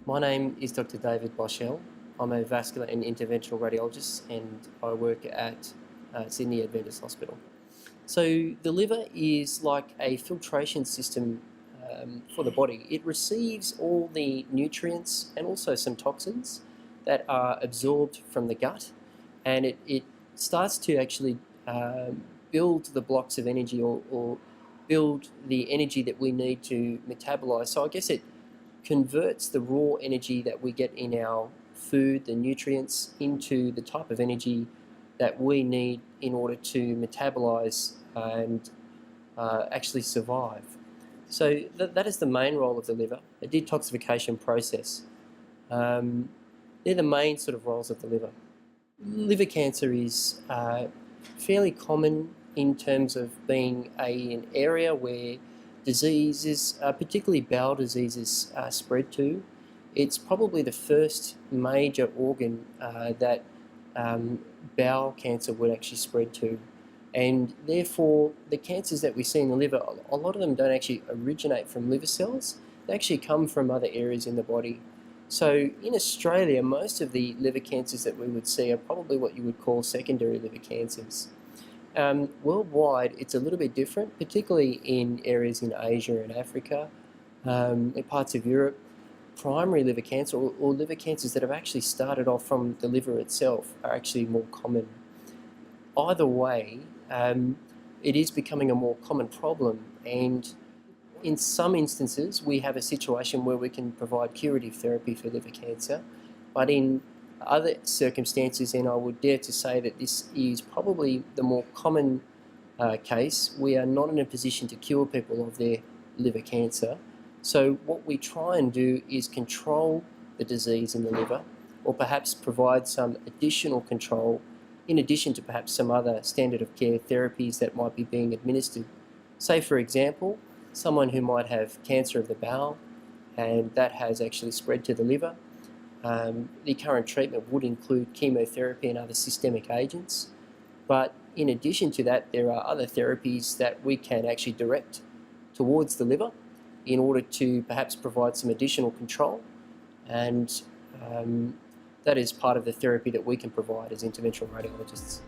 My name is Dr David Boshell. I'm a vascular and interventional radiologist and I work at Sydney Adventist Hospital. So the liver is like a filtration system for the body. It receives all the nutrients and also some toxins that are absorbed from the gut, and it starts to actually build the blocks of energy or build the energy that we need to metabolize. So I guess it converts the raw energy that we get in our food, the nutrients, into the type of energy that we need in order to metabolize and actually survive. So that is the main role of the liver, the detoxification process. They're the main sort of roles of the liver. Liver cancer is fairly common in terms of being an area where diseases, particularly bowel diseases, spread to. It's probably the first major organ that bowel cancer would actually spread to. And therefore, the cancers that we see in the liver, a lot of them don't actually originate from liver cells. They actually come from other areas in the body. So in Australia, most of the liver cancers that we would see are probably what you would call secondary liver cancers. Worldwide, it's a little bit different, particularly in areas in Asia and Africa, in parts of Europe. Primary liver cancer or liver cancers that have actually started off from the liver itself are actually more common. Either way, it is becoming a more common problem, and in some instances we have a situation where we can provide curative therapy for liver cancer, but in other circumstances, and I would dare to say that this is probably the more common case, we are not in a position to cure people of their liver cancer. So what we try and do is control the disease in the liver, or perhaps provide some additional control in addition to perhaps some other standard of care therapies that might be being administered. Say for example, someone who might have cancer of the bowel and that has actually spread to the liver. The current treatment would include chemotherapy and other systemic agents, but in addition to that, there are other therapies that we can actually direct towards the liver in order to perhaps provide some additional control, and that is part of the therapy that we can provide as interventional radiologists.